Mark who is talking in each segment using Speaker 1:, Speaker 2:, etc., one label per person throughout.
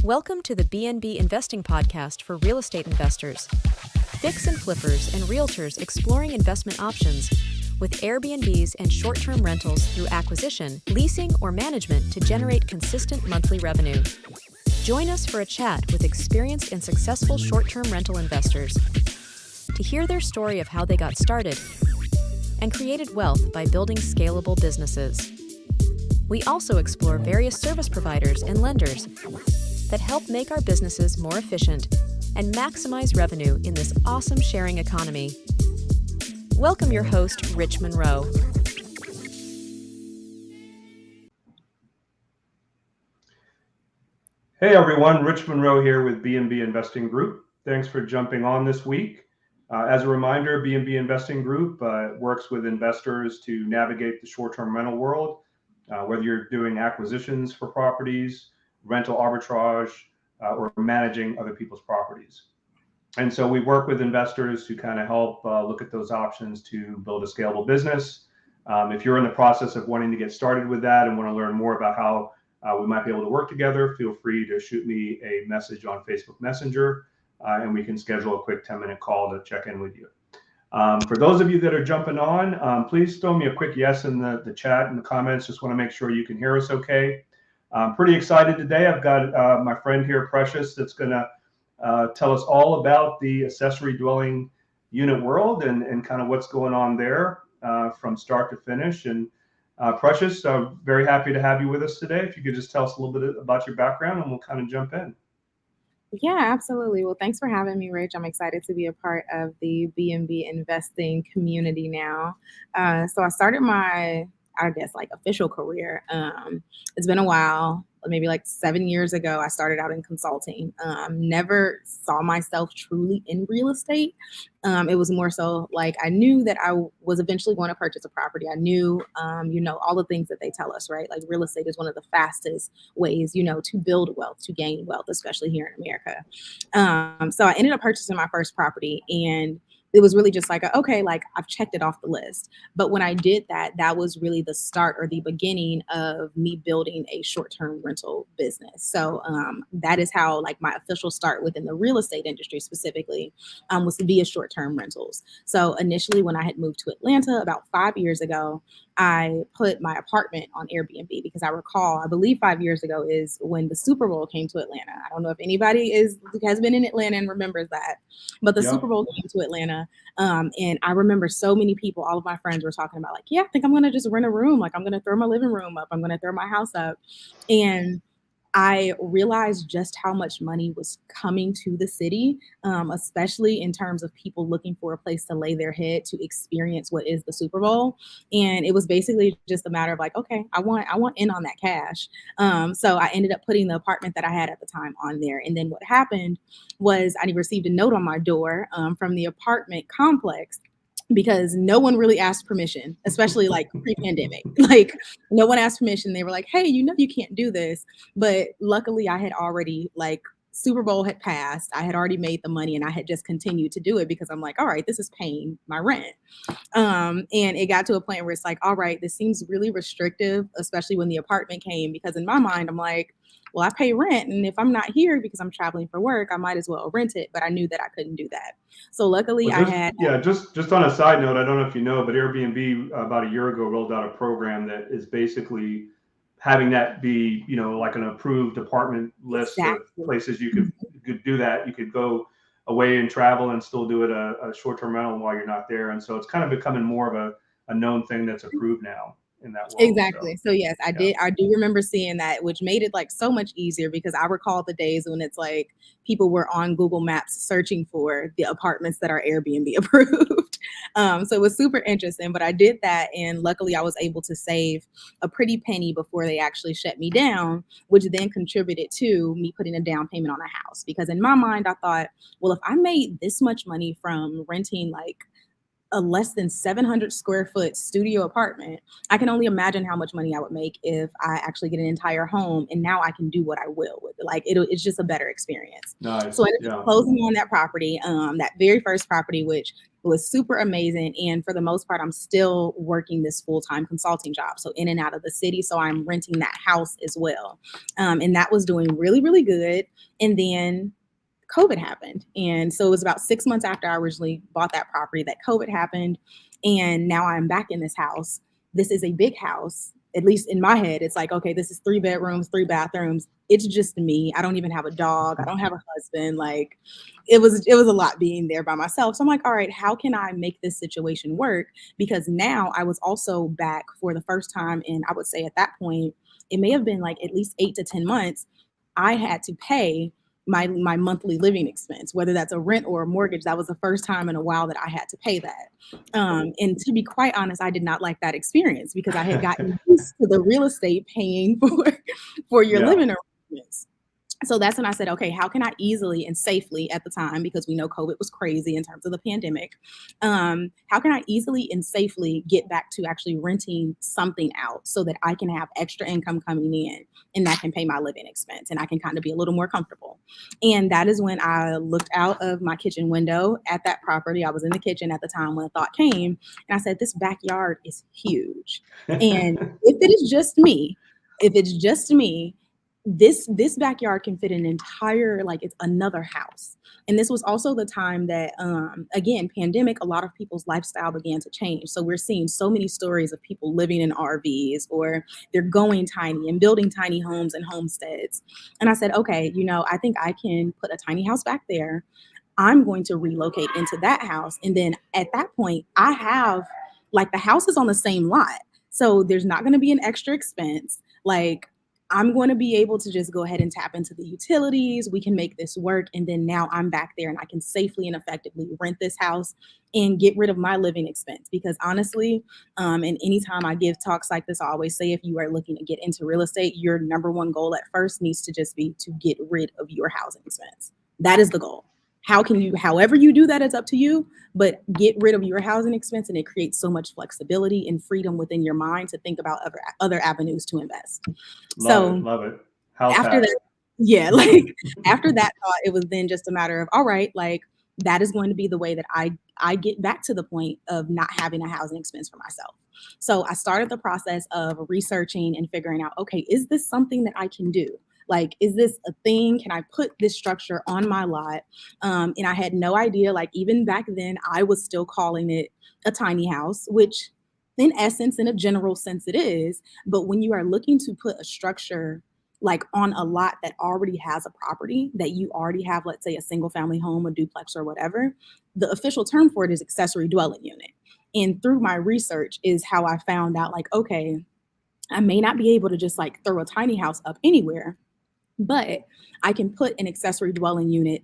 Speaker 1: Welcome to the BNB Investing Podcast for real estate investors. Fix and flippers and realtors exploring investment options with Airbnbs and short-term rentals through acquisition, leasing, or management to generate consistent monthly revenue. Join us for a chat with experienced and successful short-term rental investors to hear their story of how they got started and created wealth by building scalable businesses. We also explore various service providers and lenders that help make our businesses more efficient and maximize revenue in this awesome sharing economy. Welcome your host, Rich Monroe.
Speaker 2: Hey everyone, Rich Monroe here with BNB Investing Group. Thanks for jumping on this week. As a reminder, BNB Investing Group works with investors to navigate the short-term rental world, whether you're doing acquisitions for properties, rental arbitrage, or managing other people's properties. And so we work with investors to kind of help look at those options to build a scalable business. If you're in the process of wanting to get started with that and want to learn more about how we might be able to work together, feel free to shoot me a message on Facebook Messenger, and we can schedule a quick 10-minute call to check in with you. For those of you that are jumping on, please throw me a quick yes in the chat and the comments. Just want to make sure you can hear us okay. I'm pretty excited today. I've got my friend here, Precious, that's going to tell us all about the accessory dwelling unit world and kind of what's going on there from start to finish. And Precious, I'm very happy to have you with us today. If you could just tell us a little bit about your background and we'll kind of jump in.
Speaker 3: Yeah, absolutely. Well, thanks for having me, Rich. I'm excited to be a part of the BNB investing community now. So I started my official career. It's been a while, maybe like 7 years ago, I started out in consulting. Never saw myself truly in real estate. It was more so like I knew that I was eventually going to purchase a property. I knew, all the things that they tell us, right? Like real estate is one of the fastest ways, to build wealth, to gain wealth, especially here in America. So I ended up purchasing my first property, and it was really just like, I've checked it off the list. But when I did that, that was really the start or the beginning of me building a short-term rental business. So that is how my official start within the real estate industry specifically was via short-term rentals. So initially when I had moved to Atlanta about 5 years ago, I put my apartment on Airbnb because I believe 5 years ago is when the Super Bowl came to Atlanta. I don't know if anybody has been in Atlanta and remembers that, but the Super Bowl came to Atlanta. And I remember so many people, all of my friends were talking about I think I'm going to just rent a room. I'm going to throw my living room up. I'm going to throw my house up. And I realized just how much money was coming to the city, especially in terms of people looking for a place to lay their head to experience what is the Super Bowl. And it was basically just a matter of I want in on that cash. So I ended up putting the apartment that I had at the time on there. And then what happened was I received a note on my door from the apartment complex, because no one really asked permission, especially pre-pandemic. No one asked permission. They were like, hey, you can't do this. But luckily I had already Super Bowl had passed. I had already made the money and I had just continued to do it because I'm all right, this is paying my rent. And it got to a point where it's all right, this seems really restrictive, especially when the apartment came, because in my mind, I'm well, I pay rent, and if I'm not here because I'm traveling for work, I might as well rent it. But I knew that I couldn't do that. So luckily
Speaker 2: just on a side note, I don't know if you know, but Airbnb about a year ago rolled out a program that is basically having that be, an approved apartment list of places you could do that. You could go away and travel and still do it a short-term rental while you're not there. And so it's kind of becoming more of a known thing that's approved now in that world.
Speaker 3: Exactly. So yes, I do remember seeing that, which made it so much easier, because I recall the days when it's people were on Google Maps searching for the apartments that are Airbnb approved. So it was super interesting, but I did that. And luckily I was able to save a pretty penny before they actually shut me down, which then contributed to me putting a down payment on a house. Because in my mind, I thought, well, if I made this much money from renting a less than 700 square foot studio apartment, I can only imagine how much money I would make if I actually get an entire home, and now I can do what I will with it. It's just a better experience.
Speaker 2: Nice.
Speaker 3: So I ended up closing on that property, that very first property, which was super amazing. And for the most part, I'm still working this full-time consulting job. So in and out of the city. So I'm renting that house as well. And that was doing really, really good. And then COVID happened. And so it was about 6 months after I originally bought that property that COVID happened. And now I'm back in this house. This is a big house. At least in my head, it's like, okay, this is 3 bedrooms, 3 bathrooms. It's just me. I don't even have a dog. I don't have a husband. Like it was a lot being there by myself. So I'm like, all right, how can I make this situation work? Because now I was also back for the first time. And I would say at that point, it may have been like at least 8 to 10 months. I had to pay my monthly living expense, whether that's a rent or a mortgage. That was the first time in a while that I had to pay that. And to be quite honest, I did not like that experience because I had gotten used to the real estate paying for your living arrangements. So that's when I said, okay, how can I easily and safely at the time, because we know COVID was crazy in terms of the pandemic, how can I easily and safely get back to actually renting something out so that I can have extra income coming in and that can pay my living expense and I can kind of be a little more comfortable. And that is when I looked out of my kitchen window at that property. I was in the kitchen at the time when the thought came and I said, this backyard is huge. And if it's just me, this backyard can fit an entire, like it's another house. And this was also the time that, again, pandemic, a lot of people's lifestyle began to change. So we're seeing so many stories of people living in RVs or they're going tiny and building tiny homes and homesteads. And I said, okay, I think I can put a tiny house back there. I'm going to relocate into that house. And then at that point, I have like the house is on the same lot. So there's not going to be an extra expense. Like I'm going to be able to just go ahead and tap into the utilities. We can make this work. And then now I'm back there and I can safely and effectively rent this house and get rid of my living expense. Because honestly, and anytime I give talks like this, I always say, if you are looking to get into real estate, your number one goal at first needs to just be to get rid of your housing expense. That is the goal. However you do that, it's up to you, but get rid of your housing expense and it creates so much flexibility and freedom within your mind to think about other avenues to invest.
Speaker 2: Love it.
Speaker 3: After that, like after that thought, it was then just a matter of, all right, like that is going to be the way that I get back to the point of not having a housing expense for myself. So I started the process of researching and figuring out, okay, is this something that I can do? Like, is this a thing? Can I put this structure on my lot? And I had no idea, like even back then, I was still calling it a tiny house, which in essence, in a general sense it is. But when you are looking to put a structure like on a lot that already has a property that you already have, let's say a single family home, a duplex or whatever, the official term for it is accessory dwelling unit. And through my research is how I found out like, okay, I may not be able to just like throw a tiny house up anywhere, but I can put an accessory dwelling unit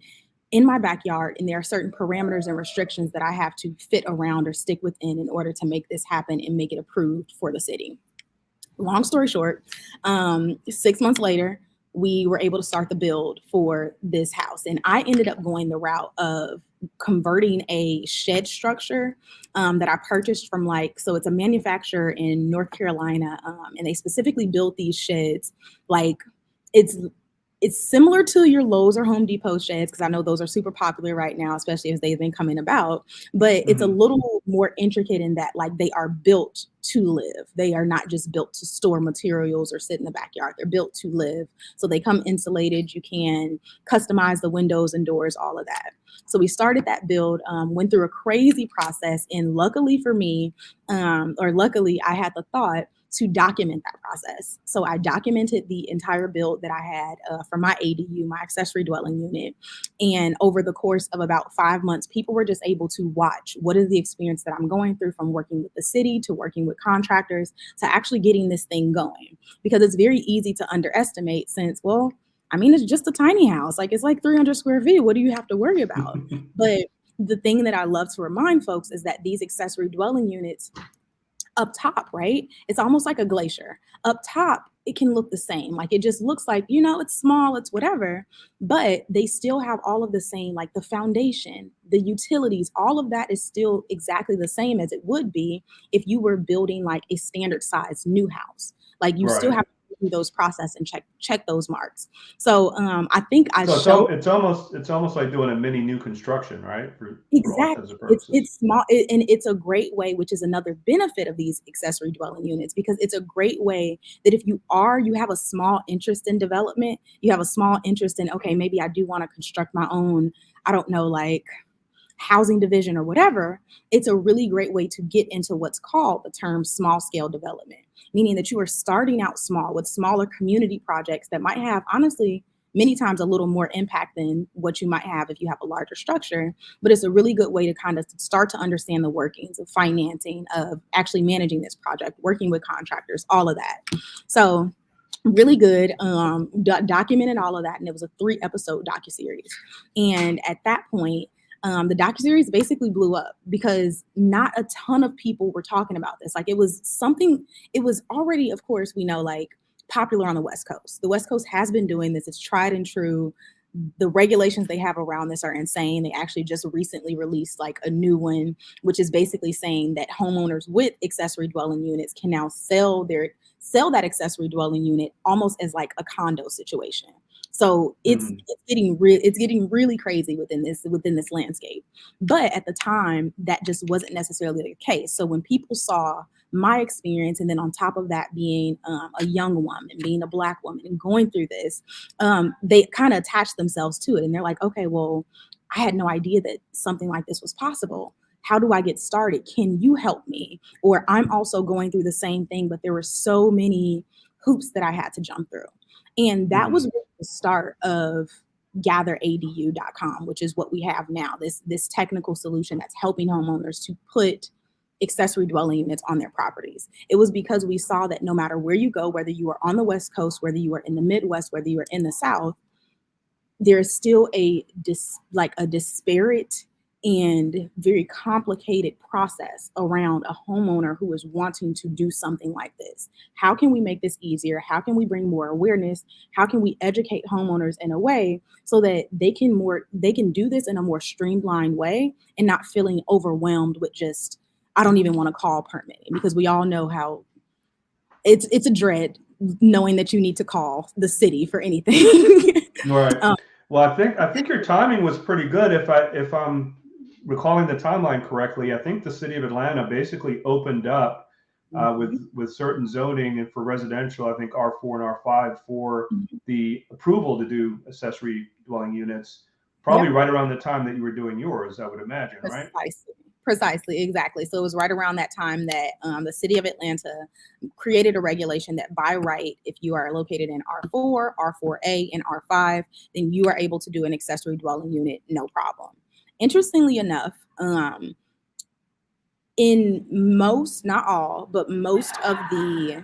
Speaker 3: in my backyard, and there are certain parameters and restrictions that I have to fit around or stick within in order to make this happen and make it approved for the city. Long story short, 6 months later, we were able to start the build for this house. And I ended up going the route of converting a shed structure that I purchased from so it's a manufacturer in North Carolina, and they specifically build these sheds like it's similar to your Lowe's or Home Depot sheds, because I know those are super popular right now, especially as they've been coming about. But it's a little more intricate in that, like, they are built to live. They are not just built to store materials or sit in the backyard. They're built to live. So they come insulated. You can customize the windows and doors, all of that. So we started that build, went through a crazy process. And luckily for me, luckily I had the thought to document that process. So I documented the entire build that I had for my ADU, my accessory dwelling unit. And over the course of about 5 months, people were just able to watch what is the experience that I'm going through, from working with the city to working with contractors to actually getting this thing going. Because it's very easy to underestimate, since, well, I mean, it's just a tiny house. Like, it's like 300 square feet. What do you have to worry about? But the thing that I love to remind folks is that these accessory dwelling units up top, right? It's almost like a glacier. Up top, it can look the same. Like, it just looks like, it's small, it's whatever, but they still have all of the same, like the foundation, the utilities, all of that is still exactly the same as it would be if you were building like a standard size new house. Like, you still have through those process and check those marks. So I think
Speaker 2: it's almost like doing a mini new construction, right? For all intents and purposes.
Speaker 3: It's small, and it's a great way, which is another benefit of these accessory dwelling units, because it's a great way that if you have a small interest in development, you have a small interest in, okay, maybe I do want to construct my own, I don't know, like housing division or whatever. It's a really great way to get into what's called the term small scale development, meaning that you are starting out small with smaller community projects that might have, honestly, many times a little more impact than what you might have if you have a larger structure. But it's a really good way to kind of start to understand the workings of financing, of actually managing this project, working with contractors, all of that. So really good, documented all of that. And it was a 3-episode docuseries. And at that point, the docuseries basically blew up because not a ton of people were talking about this. Like it was already, of course, we know, like popular on the West Coast. The West Coast has been doing this. It's tried and true. The regulations they have around this are insane. They actually just recently released like a new one, which is basically saying that homeowners with accessory dwelling units can now sell that accessory dwelling unit almost as like a condo situation. So it's getting really crazy within this landscape. But at the time, that just wasn't necessarily the case. So when people saw my experience, and then on top of that being a young woman, being a Black woman, and going through this, they kind of attached themselves to it, and they're like, okay, well, I had no idea that something like this was possible. How do I get started? Can you help me? Or I'm also going through the same thing, but there were so many hoops that I had to jump through. And that was really the start of GatherADU.com, which is what we have now, this technical solution that's helping homeowners to put accessory dwelling units on their properties. It was because we saw that no matter where you go, whether you are on the West Coast, whether you are in the Midwest, whether you are in the South, there is still a disparate and very complicated process around a homeowner who is wanting to do something like this. How can we make this easier? How can we bring more awareness? How can we educate homeowners in a way so that they can do this in a more streamlined way and not feeling overwhelmed with just, I don't even want to call permitting, because we all know how it's a dread knowing that you need to call the city for anything.
Speaker 2: Right. Well, I think your timing was pretty good. If I'm recalling the timeline correctly, I think the city of Atlanta basically opened up with certain zoning, and for residential, I think R4 and R5 for the approval to do accessory dwelling units, probably right around the time that you were doing yours, I would imagine, right?
Speaker 3: Precisely, exactly. So it was right around that time that the city of Atlanta created a regulation that by right, if you are located in R4, R4A, and R5, then you are able to do an accessory dwelling unit, no problem. Interestingly enough, in most, not all, but most of the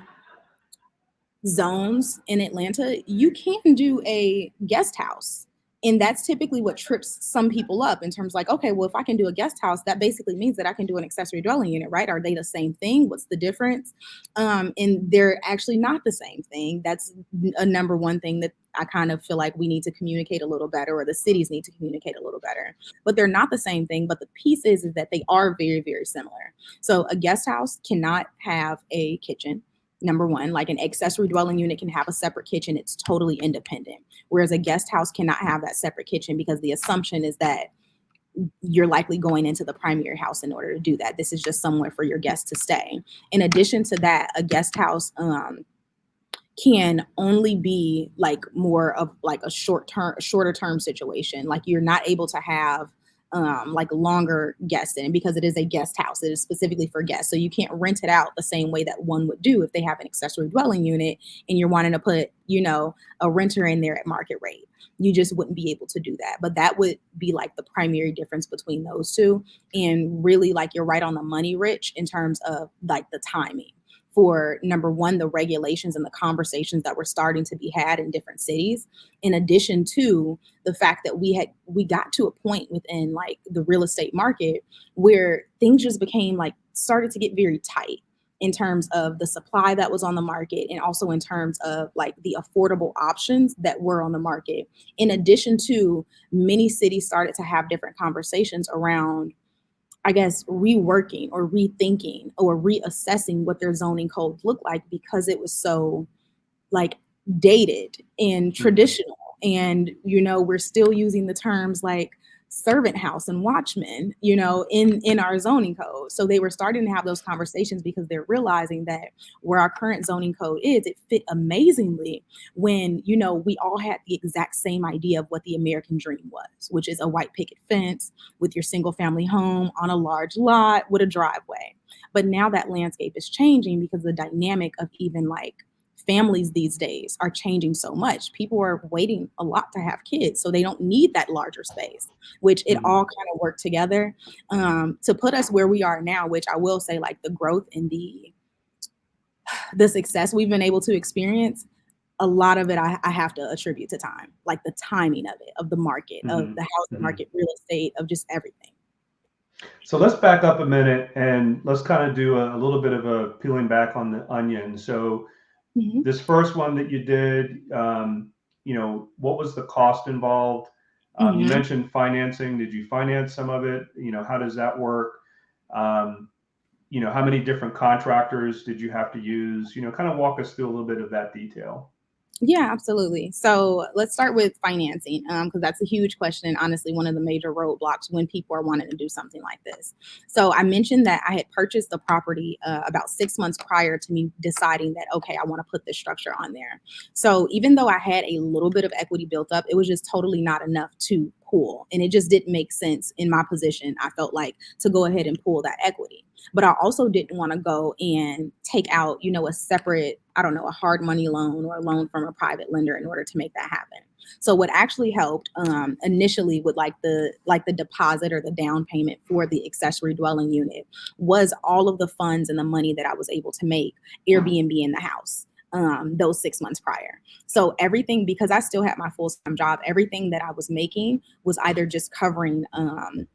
Speaker 3: zones in Atlanta, you can do a guest house. And that's typically what trips some people up in terms like, okay, well, if I can do a guest house, that basically means that I can do an accessory dwelling unit, right? Are they the same thing? What's the difference? And they're actually not the same thing. That's a number one thing that I kind of feel like we need to communicate a little better, or the cities need to communicate a little better. But they're not the same thing. But the piece is that they are very, very similar. So a guest house cannot have a kitchen. Number one, like an accessory dwelling unit can have a separate kitchen. It's totally independent. Whereas a guest house cannot have that separate kitchen, because the assumption is that you're likely going into the primary house in order to do that. This is just somewhere for your guests to stay. In addition to that, a guest house can only be like more of like a shorter term situation. Like you're not able to have like longer guests in it, because it is a guest house. It is specifically for guests. So you can't rent it out the same way that one would do if they have an accessory dwelling unit and you're wanting to put, a renter in there at market rate. You just wouldn't be able to do that. But that would be like the primary difference between those two. And really, like, you're right on the money, Rich, in terms of like the timing. For number one, the regulations and the conversations that were starting to be had in different cities, in addition to the fact that we got to a point within like the real estate market where things just became like started to get very tight in terms of the supply that was on the market, and also in terms of like the affordable options that were on the market. In addition to, many cities started to have different conversations around, I guess, reworking or rethinking or reassessing what their zoning codes look like, because it was so like dated and traditional. And, we're still using the terms like servant house and watchman, in our zoning code. So they were starting to have those conversations because they're realizing that where our current zoning code is, it fit amazingly when, we all had the exact same idea of what the American dream was, which is a white picket fence with your single family home on a large lot with a driveway. But now that landscape is changing because the dynamic of even like families these days are changing so much. People are waiting a lot to have kids, so they don't need that larger space, which it all kind of worked together to put us where we are now, which I will say, like, the growth and the success we've been able to experience, a lot of it I have to attribute to time, like the timing of it, of the market, of the housing market, real estate, of just everything.
Speaker 2: So let's back up a minute and let's kind of do a little bit of a peeling back on the onion. So this first one that you did, what was the cost involved? You mentioned financing. Did you finance some of it? How does that work? How many different contractors did you have to use? Kind of walk us through a little bit of that detail.
Speaker 3: Yeah, absolutely. So let's start with financing, because that's a huge question. And honestly, one of the major roadblocks when people are wanting to do something like this. So I mentioned that I had purchased the property about 6 months prior to me deciding that, okay, I want to put this structure on there. So even though I had a little bit of equity built up, it was just totally not enough to pool. And it just didn't make sense in my position, I felt like, to go ahead and pool that equity. But I also didn't want to go and take out, a separate, a hard money loan or a loan from a private lender in order to make that happen. So what actually helped initially with like the deposit or the down payment for the accessory dwelling unit was all of the funds and the money that I was able to make Airbnb in the house those 6 months prior. So everything, because I still had my full-time job, everything that I was making was either just covering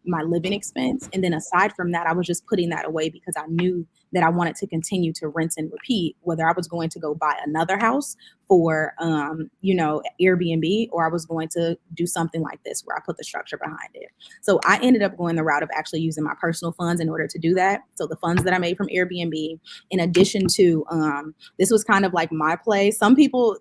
Speaker 3: my living expense. And then aside from that, I was just putting that away because I knew that I wanted to continue to rinse and repeat, whether I was going to go buy another house for, Airbnb, or I was going to do something like this where I put the structure behind it. So I ended up going the route of actually using my personal funds in order to do that. So the funds that I made from Airbnb, in addition to, this was kind of like my play. Some people,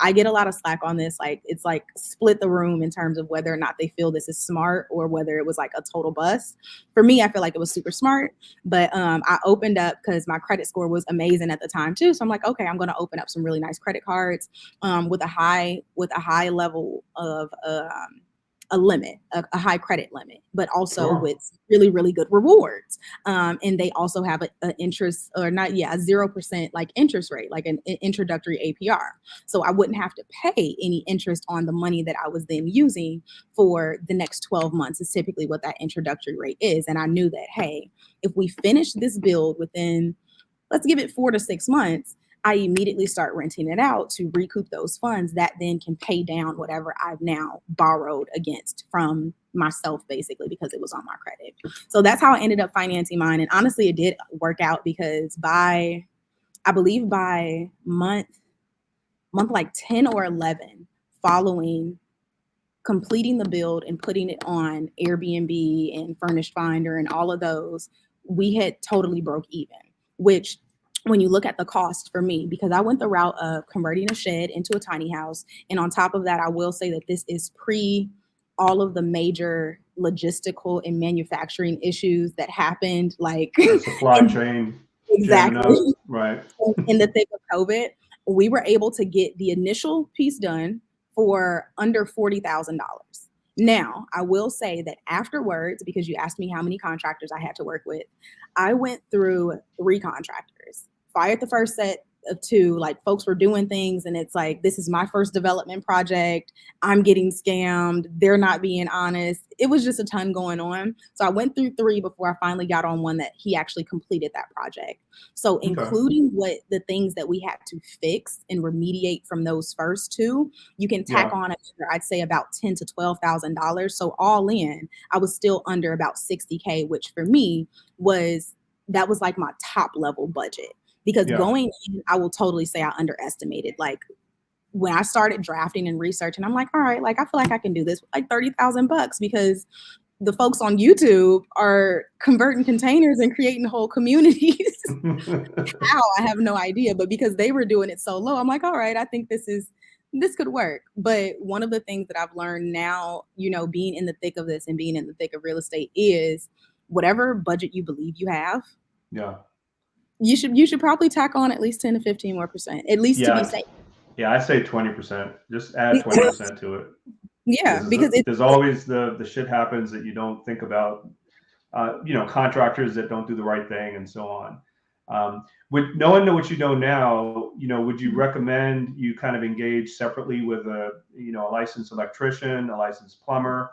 Speaker 3: I get a lot of slack on this. Like, it's like split the room in terms of whether or not they feel this is smart or whether it was like a total bust. For me, I feel like it was super smart, but I opened up because my credit score was amazing at the time too. So I'm like, okay, I'm going to open up some really nice credit cards with a high level of a limit, a high credit limit, but also with really, really good rewards. And they also have a interest, or not, a 0% like interest rate, like an introductory APR. So I wouldn't have to pay any interest on the money that I was then using for the next 12 months is typically what that introductory rate is. And I knew that, hey, if we finish this build within, let's give it 4 to 6 months, I immediately start renting it out to recoup those funds that then can pay down whatever I've now borrowed against from myself, basically, because it was on my credit. So that's how I ended up financing mine. And honestly, it did work out because I believe by month like 10 or 11 following completing the build and putting it on Airbnb and Furnished Finder and all of those, we had totally broke even, which when you look at the cost for me, because I went the route of converting a shed into a tiny house. And on top of that, I will say that this is pre all of the major logistical and manufacturing issues that happened, like
Speaker 2: the supply chain.
Speaker 3: Exactly.
Speaker 2: Right.
Speaker 3: In the thick of COVID, we were able to get the initial piece done for under $40,000. Now, I will say that afterwards, because you asked me how many contractors I had to work with, I went through 3 contractors, fired the first set of 2, like folks were doing things and it's like, this is my first development project. I'm getting scammed. They're not being honest. It was just a ton going on. So I went through 3 before I finally got on one that he actually completed that project. So including what the things that we had to fix and remediate from those first 2, you can tack on, I'd say about $10,000 to $12,000. So all in, I was still under about $60K, which for me that was like my top level budget. Because going in, I will totally say I underestimated. Like when I started drafting and researching, I'm like, all right, like I feel like I can do this with like $30,000 because the folks on YouTube are converting containers and creating whole communities. How, I have no idea, but because they were doing it so low, I'm like, all right, I think this could work. But one of the things that I've learned now, being in the thick of this and being in the thick of real estate is whatever budget you believe you have,
Speaker 2: Yeah.
Speaker 3: you should probably tack on at least 10 to 15 more percent, at least to be safe.
Speaker 2: Yeah, I say 20%. Just add 20% to it.
Speaker 3: Yeah, because
Speaker 2: there's always the shit happens that you don't think about. Contractors that don't do the right thing and so on. With knowing what you know now, would you recommend you kind of engage separately with a licensed electrician, a licensed plumber,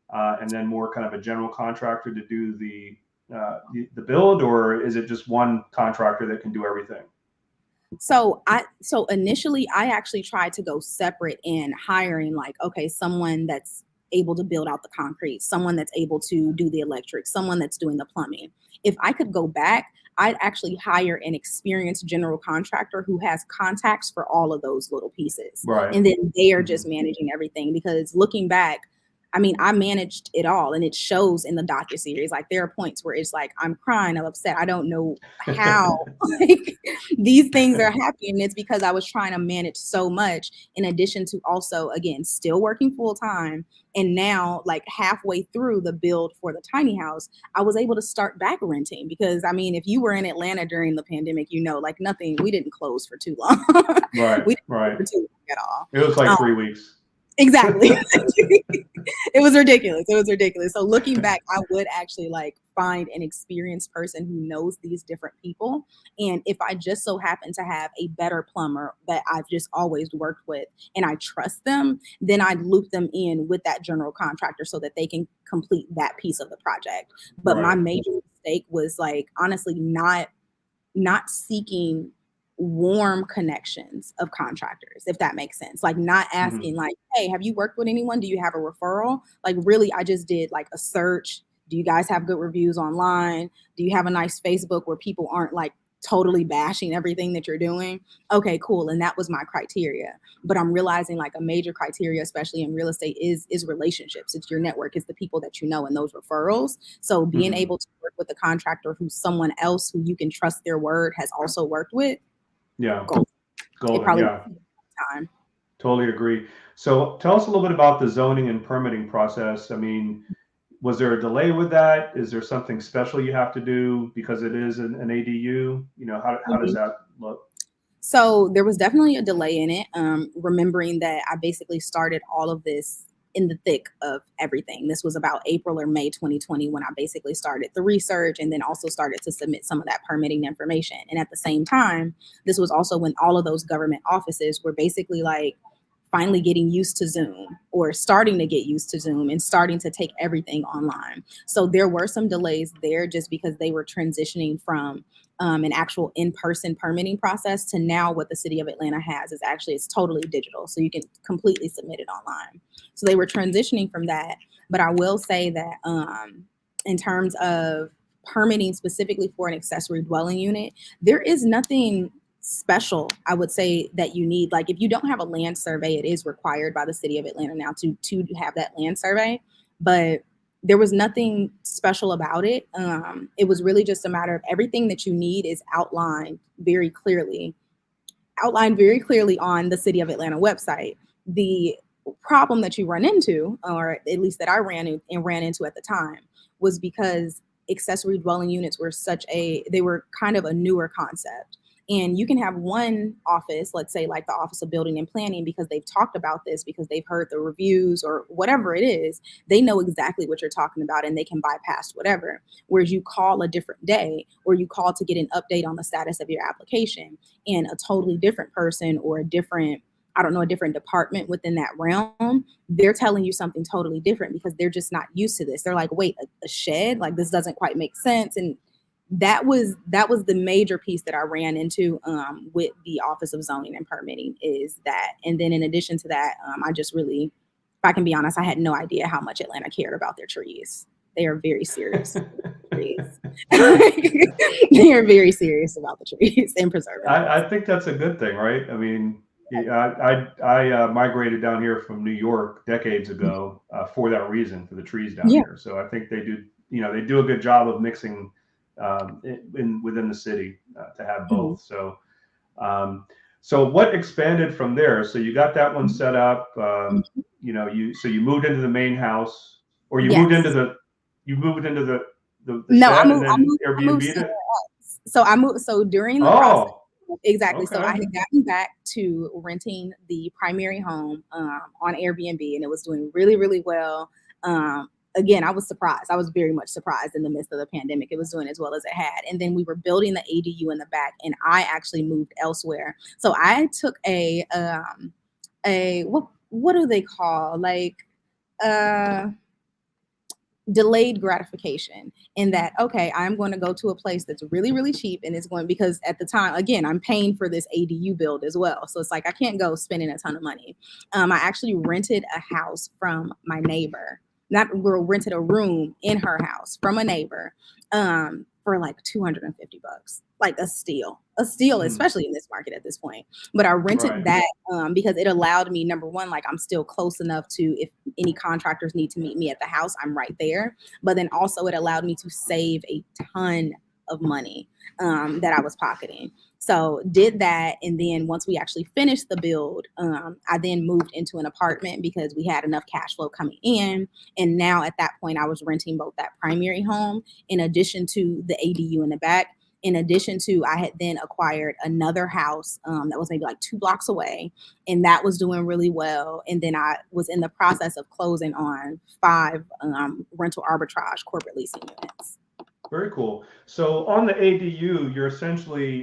Speaker 2: and then more kind of a general contractor to do the build, or is it just one contractor that can do everything?
Speaker 3: So initially I actually tried to go separate in hiring, someone that's able to build out the concrete, someone that's able to do the electric, someone that's doing the plumbing. If I could go back, I'd actually hire an experienced general contractor who has contacts for all of those little pieces.
Speaker 2: Right.
Speaker 3: And then they are just managing everything, because looking back, I managed it all, and it shows in the docuseries. Like, there are points where it's like, I'm crying, I'm upset. I don't know how these things are happening. And it's because I was trying to manage so much, in addition to also, again, still working full time. And now, halfway through the build for the tiny house, I was able to start back renting, because if you were in Atlanta during the pandemic, nothing, we didn't close for too long.
Speaker 2: Right.
Speaker 3: We didn't close for too long at all.
Speaker 2: It was like 3 weeks.
Speaker 3: Exactly. It was ridiculous. So looking back, I would actually find an experienced person who knows these different people. And if I just so happen to have a better plumber that I've just always worked with and I trust them, then I'd loop them in with that general contractor so that they can complete that piece of the project. But my major mistake was honestly not seeking warm connections of contractors, if that makes sense. Not asking hey, have you worked with anyone? Do you have a referral? Really, I just did a search. Do you guys have good reviews online? Do you have a nice Facebook where people aren't totally bashing everything that you're doing? Okay, cool. And that was my criteria. But I'm realizing a major criteria, especially in real estate, is relationships. It's your network. It's the people that you know and those referrals. So being able to work with a contractor who's someone else who you can trust their word has also worked with.
Speaker 2: Yeah.
Speaker 3: Golden.
Speaker 2: Yeah. Time. Totally agree. So tell us a little bit about the zoning and permitting process. Was there a delay with that? Is there something special you have to do because it is an ADU? How does that look?
Speaker 3: So there was definitely a delay in it. Remembering that I basically started all of this in the thick of everything. This was about April or May 2020 when I basically started the research and then also started to submit some of that permitting information. And at the same time, this was also when all of those government offices were basically finally getting used to Zoom, or starting to get used to Zoom and starting to take everything online. So there were some delays there just because they were transitioning from an actual in-person permitting process to now what the city of Atlanta has is actually, it's totally digital. So you can completely submit it online. So they were transitioning from that. But I will say that in terms of permitting specifically for an accessory dwelling unit, there is nothing special, I would say, that you need. If you don't have a land survey, it is required by the city of Atlanta now to have that land survey. But there was nothing special about it. It was really just a matter of everything that you need is outlined very clearly on the City of Atlanta website. The problem that you run into, or at least that I ran into at the time, was because accessory dwelling units were they were kind of a newer concept. And you can have one office, let's say the Office of Building and Planning, because they've talked about this, because they've heard the reviews or whatever it is, they know exactly what you're talking about and they can bypass whatever. Whereas you call a different day, or you call to get an update on the status of your application, and a totally different person or a different department within that realm, they're telling you something totally different because they're just not used to this. They're like, wait, a shed? This doesn't quite make sense. And that was the major piece that I ran into with the Office of Zoning and Permitting, is that. And then in addition to that, I just really, if I can be honest, I had no idea how much Atlanta cared about their trees. They are very serious. They are very serious about the trees and preserving them.
Speaker 2: I think that's a good thing, right? I migrated down here from New York decades ago for that reason, for the trees down
Speaker 3: Yeah.
Speaker 2: here. So I think they do a good job of mixing within the city to have
Speaker 3: Mhm.
Speaker 2: both. So what expanded from there? So you got that one set up.
Speaker 3: Mhm.
Speaker 2: You moved into the main house, or
Speaker 3: Yes.
Speaker 2: you moved into the
Speaker 3: No,
Speaker 2: shed and then
Speaker 3: I moved
Speaker 2: Airbnb'd
Speaker 3: somewhere
Speaker 2: it.
Speaker 3: else. So I moved. So during the process,
Speaker 2: Oh,
Speaker 3: exactly. So I
Speaker 2: okay.
Speaker 3: had gotten back to renting the primary home on Airbnb, and it was doing really, really well. Again, I was surprised. I was very much surprised in the midst of the pandemic. It was doing as well as it had. And then we were building the ADU in the back, and I actually moved elsewhere. So I took a what do they call uh delayed gratification, in that, okay, I'm going to go to a place that's really, really cheap, and it's going, because at the time, again, I'm paying for this ADU build as well, so it's like I can't go spending a ton of money. I actually rented a house from my neighbor, not we rented a room in her house from a neighbor, for like $250, like a steal,
Speaker 2: Hmm.
Speaker 3: especially in this market at this point. But I rented
Speaker 2: Right.
Speaker 3: that because it allowed me, number one, like I'm still close enough to, if any contractors need to meet me at the house, I'm right there. But then also it allowed me to save a ton of money that I was pocketing. So did that, and then once we actually finished the build, I then moved into an apartment because we had enough cash flow coming in. And now at that point, I was renting both that primary home in addition to the ADU in the back. In addition to, I had then acquired another house that was maybe like 2 blocks away, and that was doing really well. And then I was in the process of closing on 5 rental arbitrage corporate leasing units.
Speaker 2: Very cool. So on the ADU,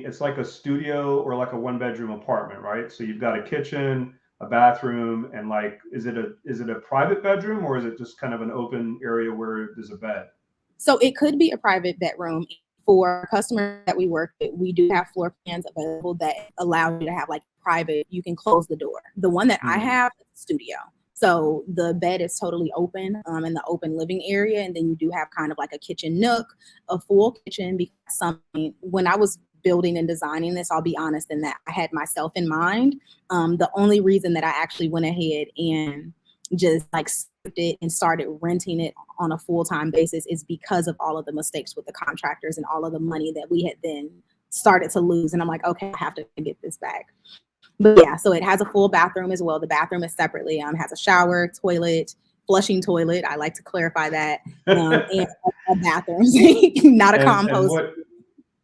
Speaker 2: it's like a studio or like a one bedroom apartment, right? So you've got a kitchen, a bathroom, and like, is it a private bedroom, or is it just kind of an open area where there's a bed?
Speaker 3: So it could be a private bedroom. For customers that we work with, we do have floor plans available that allow you to have like private, you can close the door. The one that I
Speaker 2: Hmm.
Speaker 3: have is a studio. So the bed is totally open in the open living area. And then you do have kind of like a kitchen nook, a full kitchen, because something, when I was building and designing this, I'll be honest in that I had myself in mind. The only reason that I actually went ahead and just like skipped it and started renting it on a full-time basis is because of all of the mistakes with the contractors and all of the money that we had then started to lose. And I'm like, okay, I have to get this back. But yeah, so it has a full bathroom as well. The bathroom is separately, has a shower, toilet, flushing toilet. I like to clarify that. And a bathroom sink, not a
Speaker 2: and
Speaker 3: compost.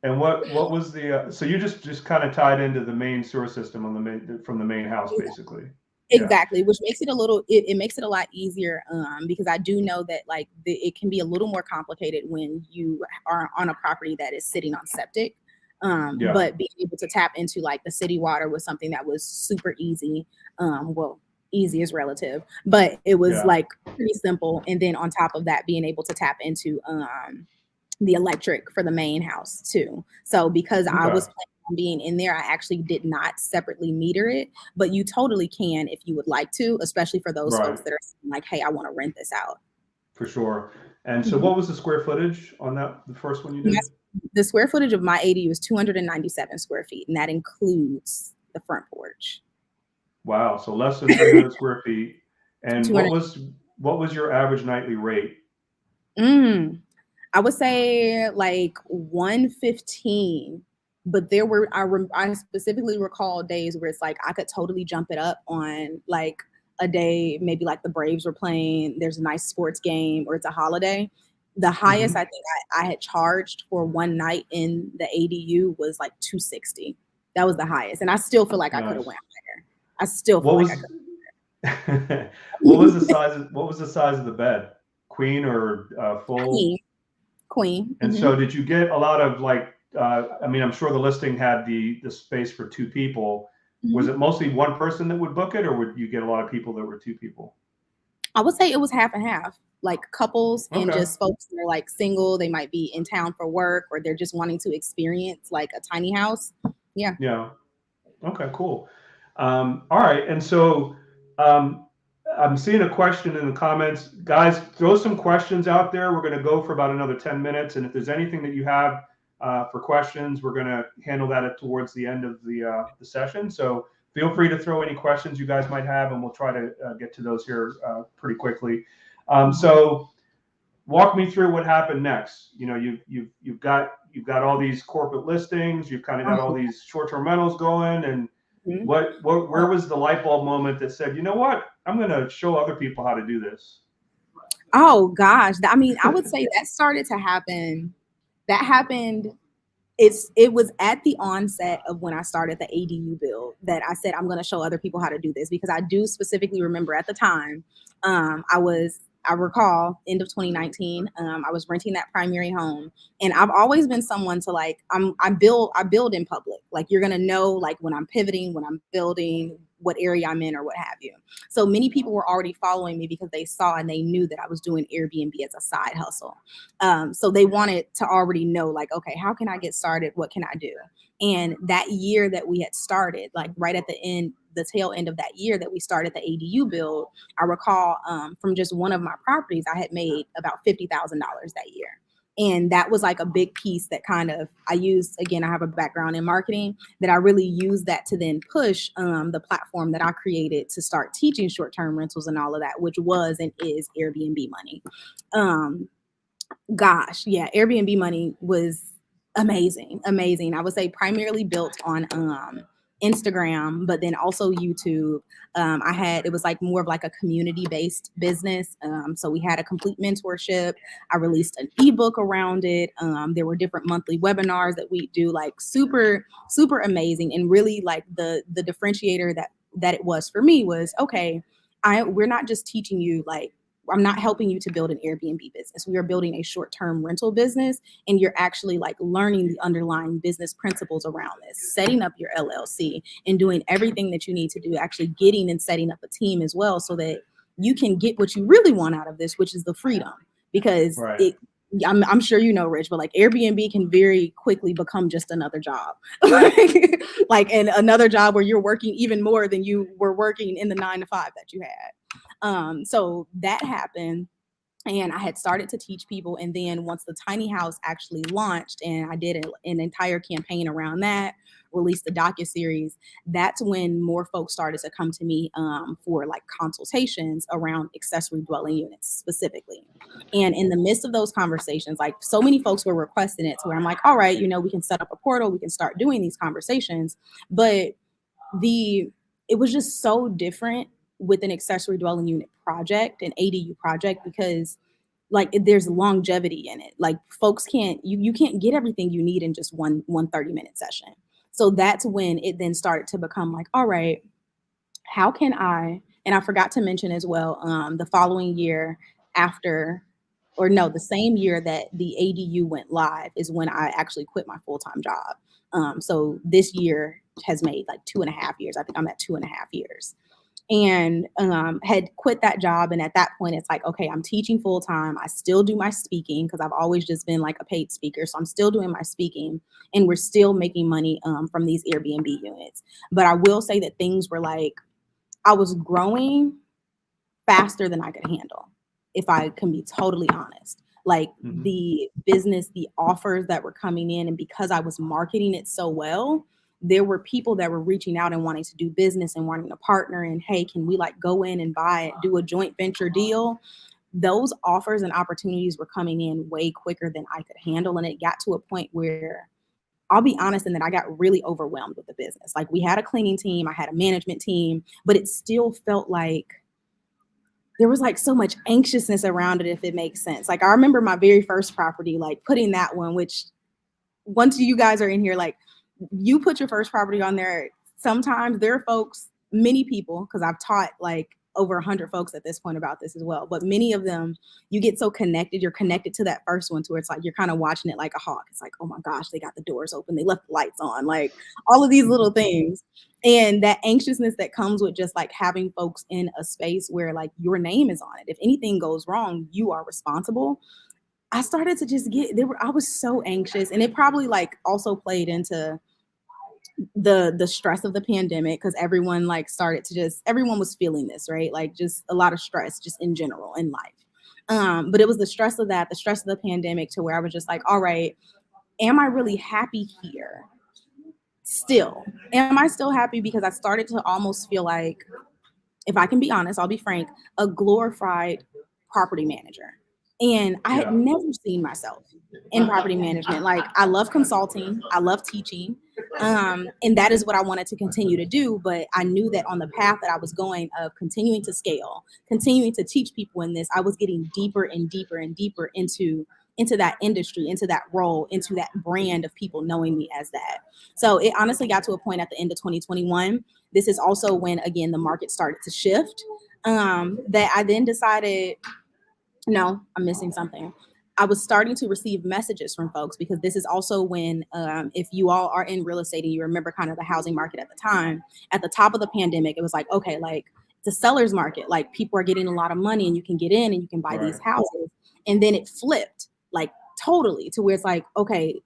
Speaker 2: what was so you just kind of tied into the main sewer system from the main house, basically. Yeah.
Speaker 3: Exactly, which makes it makes it a lot easier, because I do know that like it can be a little more complicated when you are on a property that is sitting on septic.
Speaker 2: Yeah.
Speaker 3: But being able to tap into like the city water was something that was super easy. Well, easy is relative, but it was
Speaker 2: Yeah.
Speaker 3: like pretty simple. And then on top of that, being able to tap into the electric for the main house too. So because I
Speaker 2: Okay.
Speaker 3: was planning on being in there, I actually did not separately meter it, but you totally can if you would like to, especially for those
Speaker 2: Right.
Speaker 3: folks that are like, hey, I want to rent this out.
Speaker 2: For sure. And so
Speaker 3: Mhm.
Speaker 2: what was the square footage on the first one you did?
Speaker 3: Yes. The square footage of my ADU is 297 square feet, and that includes the front porch.
Speaker 2: Wow. So less than 300 square feet. And
Speaker 3: 200.
Speaker 2: what was your average nightly rate?
Speaker 3: Mm, I would say like 115, but there were I specifically recall days where it's like I could totally jump it up on like a day, maybe like the Braves were playing, there's a nice sports game, or it's a holiday. The highest I
Speaker 2: Hmm.
Speaker 3: think I had charged for one night in the ADU was like 260. That was the highest, and I still feel like I could have
Speaker 2: Nice.
Speaker 3: went higher. I still feel
Speaker 2: What
Speaker 3: like I
Speaker 2: was
Speaker 3: could.
Speaker 2: what was the size of the bed? Queen or full?
Speaker 3: Queen, queen.
Speaker 2: And so did you get a lot of like, I mean, I'm sure the listing had the space for two people. Was
Speaker 3: Mhm.
Speaker 2: it mostly one person that would book it, or would you get a lot of people that were two people?
Speaker 3: I would say it was half and half, like couples and
Speaker 2: Okay.
Speaker 3: just folks that are like single. They might be in town for work, or they're just wanting to experience like a tiny house. Yeah.
Speaker 2: Yeah. Okay, cool. All right. And so um, I'm seeing a question in the comments. Guys, throw some questions out there. We're going to go for about another 10 minutes. And if there's anything that you have for questions, we're going to handle that towards the end of the session. So feel free to throw any questions you guys might have, and we'll try to get to those here pretty quickly. So walk me through what happened next. You know, you've got all these corporate listings, you've kind of got all these short-term rentals going, and where was the light bulb moment that said, you know what, I'm going to show other people how to do this?
Speaker 3: Oh gosh, I mean, I would say that started to happen. That happened. It was at the onset of when I started the ADU build that I said I'm going to show other people how to do this, because I do specifically remember at the time, I recall end of 2019, I was renting that primary home, and I've always been someone to like, I build in public. Like, you're going to know, like, when I'm pivoting, when I'm building, what area I'm in or what have you. So many people were already following me because they saw and they knew that I was doing Airbnb as a side hustle. So they wanted to already know, like, okay, how can I get started? What can I do? And that year that we had started, like right at the tail end of that year that we started the ADU build, I recall from just one of my properties, I had made about $50,000 that year. And that was like a big piece that kind of I used. Again, I have a background in marketing, that I really used that to then push the platform that I created to start teaching short-term rentals and all of that, which was and is Airbnb Money. Gosh, yeah, Airbnb Money was amazing. I would say primarily built on Instagram, but then also YouTube. It was like more of like a community-based business. So we had a complete mentorship. I released an ebook around it. There were different monthly webinars that we do, like super, super amazing. And really like the differentiator that it was for me was, okay, we're not just teaching you, like, I'm not helping you to build an Airbnb business. We are building a short-term rental business, and you're actually like learning the underlying business principles around this, setting up your LLC and doing everything that you need to do, actually getting and setting up a team as well, so that you can get what you really want out of this, which is the freedom. Because I'm sure you know, Rich, but like Airbnb can very quickly become just another job, like and another job where you're working even more than you were working in the 9 to 5 that you had. So that happened, and I had started to teach people. And then once the tiny house actually launched, and I did an entire campaign around that, released the docuseries, that's when more folks started to come to me for like consultations around accessory dwelling units specifically. And in the midst of those conversations, like so many folks were requesting it, to where I'm like, all right, we can set up a portal, we can start doing these conversations. But it was just so different with an accessory dwelling unit project, an ADU project, because like there's longevity in it. Like folks you can't get everything you need in just one 30-minute session. So that's when it then started to become like, all right, how can I, and I forgot to mention as well, the following year the same year that the ADU went live is when I actually quit my full-time job. So this year has made like 2.5 years. I think I'm at 2.5 years. And had quit that job. And at that point, it's like, okay, I'm teaching full time. I still do my speaking, because I've always just been like a paid speaker. So I'm still doing my speaking, and we're still making money from these Airbnb units. But I will say that things were like, I was growing faster than I could handle, if I can be totally honest. Like the business, the offers that were coming in, and because I was marketing it so well, there were people that were reaching out and wanting to do business and wanting to partner, and hey, can we like go in and do a joint venture deal? Those offers and opportunities were coming in way quicker than I could handle. And it got to a point where, I'll be honest, in that I got really overwhelmed with the business. Like we had a cleaning team, I had a management team, but it still felt like there was like so much anxiousness around it, if it makes sense. Like I remember my very first property, like putting that one, which once you guys are in here, like you put your first property on there, sometimes there are folks, many people, because I've taught like over 100 folks at this point about this as well, but many of them, you get so connected, you're connected to that first one, to where it's like you're kind of watching it like a hawk. It's like, oh my gosh, they got the doors open, they left the lights on, like all of these little things. And that anxiousness that comes with just like having folks in a space where like your name is on it. If anything goes wrong, you are responsible. I started to just I was so anxious, and it probably like also played into the stress of the pandemic, because everyone like started to everyone was feeling this, right? Like just a lot of stress just in general in life. But it was the stress of the pandemic, to where I was just like, all right, am I really happy here still, am I still happy? Because I started to almost feel like, if I can be honest, I'll be frank, a glorified property manager. And I had never seen myself in property management. Like, I love consulting, I love teaching, and that is what I wanted to continue to do. But I knew that on the path that I was going of continuing to scale, continuing to teach people in this, I was getting deeper and deeper and deeper into that industry, into that role, into that brand of people knowing me as that. So it honestly got to a point at the end of 2021. This is also when, again, the market started to shift, that I then decided, no, I'm missing something. I was starting to receive messages from folks, because this is also when, if you all are in real estate and you remember kind of the housing market at the time, at the top of the pandemic, it was like, okay, like, it's a seller's market. Like, people are getting a lot of money and you can get in and you can buy these houses. And then it flipped, like, totally, to where it's like, okay,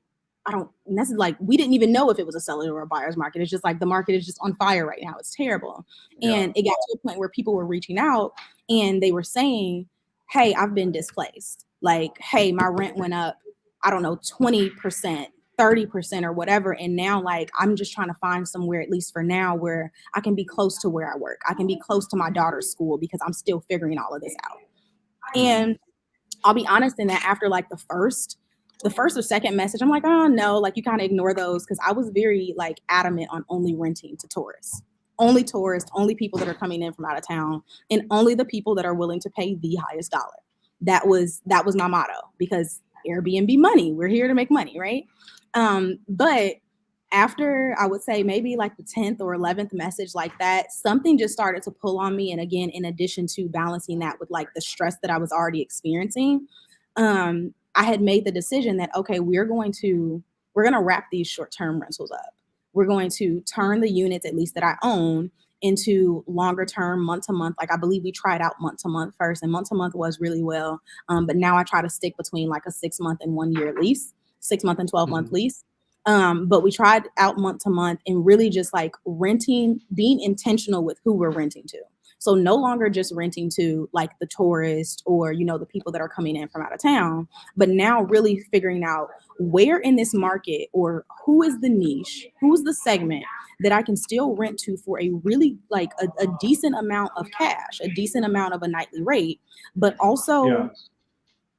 Speaker 3: I don't necessarily, like, we didn't even know if it was a seller or a buyer's market. It's just like, the market is just on fire right now. It's terrible. And it got to a point where people were reaching out and they were saying, hey, I've been displaced. Like, hey, my rent went up, I don't know, 20%, 30% or whatever. And now, like, I'm just trying to find somewhere, at least for now, where I can be close to where I work. I can be close to my daughter's school, because I'm still figuring all of this out. And I'll be honest in that after like the first or second message, I'm like, oh no, like, you kind of ignore those, because I was very like adamant on only renting to tourists, only people that are coming in from out of town, and only the people that are willing to pay the highest dollar. That was my motto, because Airbnb money, we're here to make money, right? But after, I would say maybe like the 10th or 11th message like that, something just started to pull on me. And again, in addition to balancing that with like the stress that I was already experiencing, I had made the decision that, okay, we're going to wrap these short-term rentals up. We're going to turn the units, at least that I own, into longer term, month to month. Like, I believe we tried out month to month first, and month to month was really well. But now I try to stick between like a 6-month and 1 year lease, 6-month and 12-month lease. But we tried out month to month, and really just like renting, being intentional with who we're renting to. So no longer just renting to like the tourist or, you know, the people that are coming in from out of town, but now really figuring out where in this market, or who is the niche, who's the segment that I can still rent to for a really like a decent amount of cash, a decent amount of a nightly rate, but also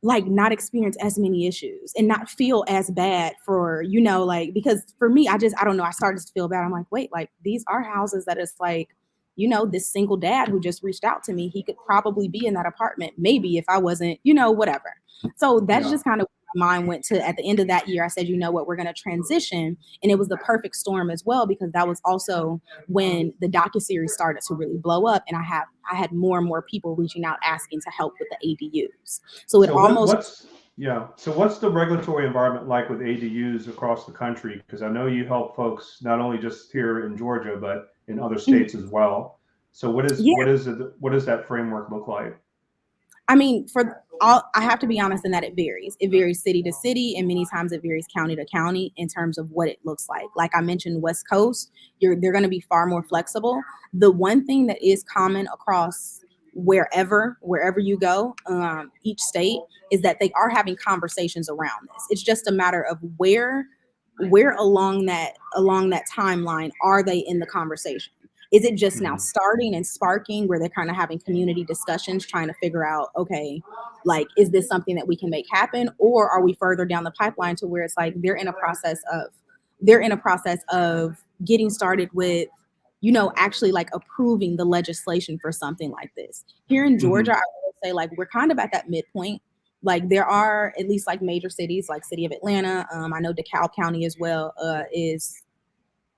Speaker 3: like not experience as many issues and not feel as bad for, you know, like, because for me, I don't know, I started to feel bad. I'm like, wait, like, these are houses that it's like, you know, this single dad who just reached out to me, he could probably be in that apartment, maybe, if I wasn't, you know, whatever. So that's just kind of where my mind went to. At the end of that year, I said, you know what, we're going to transition. And it was the perfect storm as well, because that was also when the docuseries started to really blow up. And I had more and more people reaching out asking to help with the ADUs. So what's
Speaker 2: the regulatory environment like with ADUs across the country? Because I know you help folks not only just here in Georgia, but in other states as well. So what does that framework look like?
Speaker 3: I mean, I have to be honest in that it varies. It varies city to city, and many times it varies county to county in terms of what it looks like. Like I mentioned, West Coast, they're going to be far more flexible. The one thing that is common across wherever you go, each state, is that they are having conversations around this. It's just a matter of where along that timeline are they in the conversation. Is it just now starting and sparking, where they're kind of having community discussions, trying to figure out, okay, like, is this something that we can make happen? Or are we further down the pipeline to where it's like they're in a process of getting started with, you know, actually like approving the legislation for something like this? Here in Georgia, I would say like we're kind of at that midpoint. Like, there are at least like major cities like city of Atlanta. I know DeKalb County as well is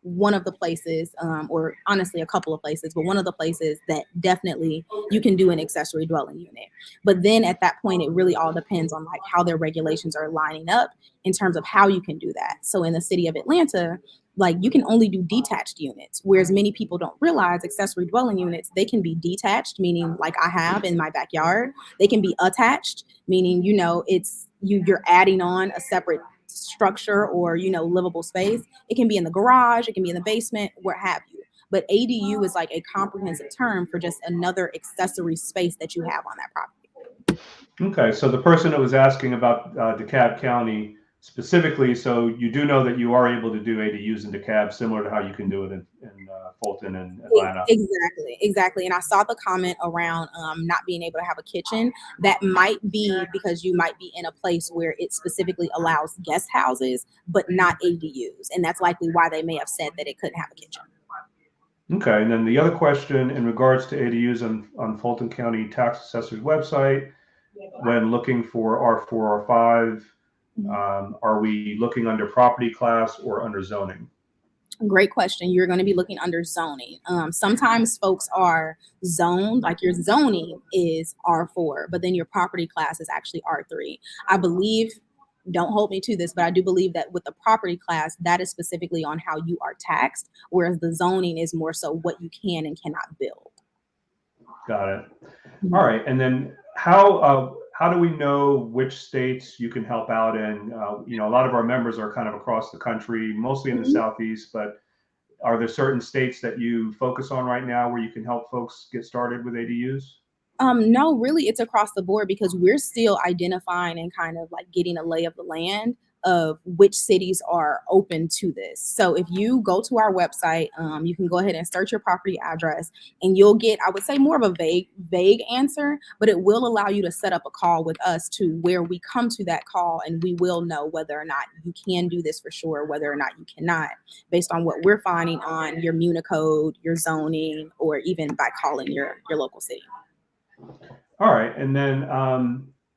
Speaker 3: one of the places, or honestly a couple of places, but one of the places that definitely you can do an accessory dwelling unit. But then at that point, it really all depends on like how their regulations are lining up in terms of how you can do that. So in the city of Atlanta, like, you can only do detached units, whereas many people don't realize accessory dwelling units, they can be detached, meaning like I have in my backyard. They can be attached, meaning, you know, it's you're adding on a separate structure or, you know, livable space. It can be in the garage, it can be in the basement, what have you. But ADU is like a comprehensive term for just another accessory space that you have on that property.
Speaker 2: Okay, so the person that was asking about DeKalb County, specifically, so you do know that you are able to do ADUs and DeKalb, similar to how you can do it in Fulton and Atlanta.
Speaker 3: Exactly. And I saw the comment around not being able to have a kitchen. That might be because you might be in a place where it specifically allows guest houses, but not ADUs. And that's likely why they may have said that it couldn't have a kitchen.
Speaker 2: Okay, and then the other question in regards to ADUs on Fulton County Tax Assessor's website, when looking for R4, R5, are we looking under property class or under zoning?
Speaker 3: Great question. You're going to be looking under zoning. Sometimes folks are zoned, like your zoning is R4, but then your property class is actually R3. I believe, don't hold me to this, but I do believe that with the property class, that is specifically on how you are taxed, whereas the zoning is more so what you can and cannot build.
Speaker 2: Got it. All right. And then how do we know which states you can help out in? A lot of our members are kind of across the country, mostly in the Southeast, but are there certain states that you focus on right now where you can help folks get started with ADUs?
Speaker 3: No, really, it's across the board because we're still identifying and kind of like getting a lay of the land of which cities are open to this. So if you go to our website, you can go ahead and search your property address and you'll get, I would say, more of a vague answer, but it will allow you to set up a call with us to where we come to that call and we will know whether or not you can do this for sure, whether or not you cannot, based on what we're finding on your MUNA code, your zoning, or even by calling your local city.
Speaker 2: All right. And then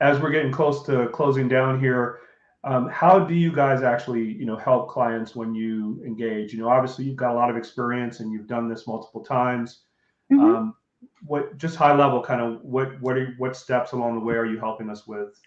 Speaker 2: as we're getting close to closing down here, how do you guys actually, help clients when you engage? Obviously you've got a lot of experience and you've done this multiple times. What just high level kind of what steps along the way are you helping us with?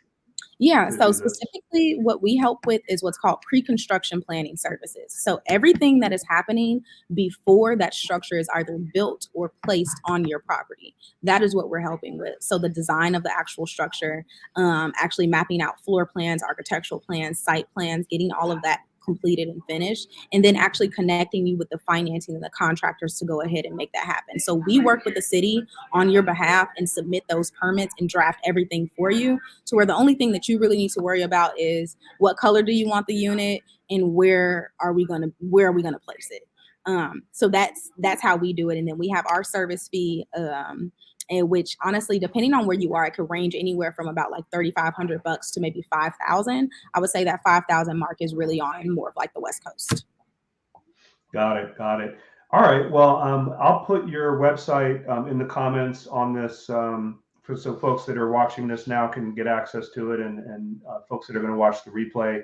Speaker 3: Yeah, so specifically what we help with is what's called pre-construction planning services. So everything that is happening before that structure is either built or placed on your property, that is what we're helping with. So the design of the actual structure, actually mapping out floor plans, architectural plans, site plans, getting all of that completed and finished, and then actually connecting you with the financing and the contractors to go ahead and make that happen. So we work with the city on your behalf and submit those permits and draft everything for you, to where the only thing that you really need to worry about is what color do you want the unit and where are we gonna place it. So that's how we do it. And then we have our service fee, and which honestly, depending on where you are, it could range anywhere from about like $3,500 to maybe $5,000. I would say that 5,000 mark is really on more of like the West Coast.
Speaker 2: Got it. All right. Well, I'll put your website in the comments on this, so folks that are watching this now can get access to it, and folks that are going to watch the replay.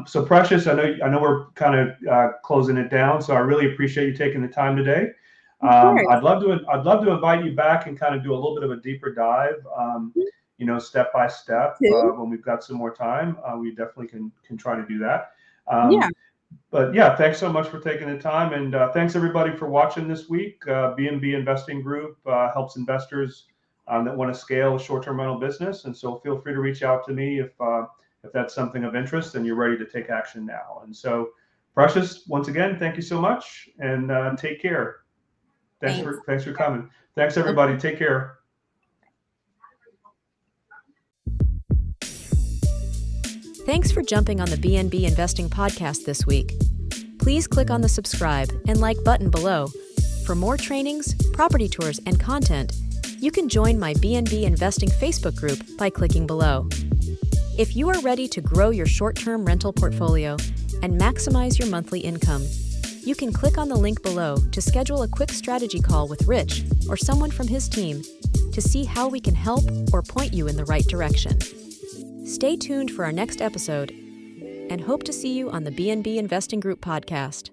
Speaker 2: So Precious, I know we're kind of closing it down, so I really appreciate you taking the time today. I'd love to invite you back and kind of do a little bit of a deeper dive, step by step. When we've got some more time, we definitely can try to do that. But yeah, thanks so much for taking the time, and thanks everybody for watching this week. B&B Investing Group helps investors that want to scale a short-term rental business, and so feel free to reach out to me if that's something of interest and you're ready to take action now. And so, Precious, once again, thank you so much, and take care. Thanks for coming. Thanks everybody. Take care.
Speaker 1: Thanks for jumping on the B&B Investing Podcast this week. Please click on the subscribe and like button below. For more trainings, property tours, and content, you can join my B&B Investing Facebook group by clicking below. If you are ready to grow your short-term rental portfolio and maximize your monthly income, you can click on the link below to schedule a quick strategy call with Rich or someone from his team to see how we can help or point you in the right direction. Stay tuned for our next episode and hope to see you on the B&B Investing Group podcast.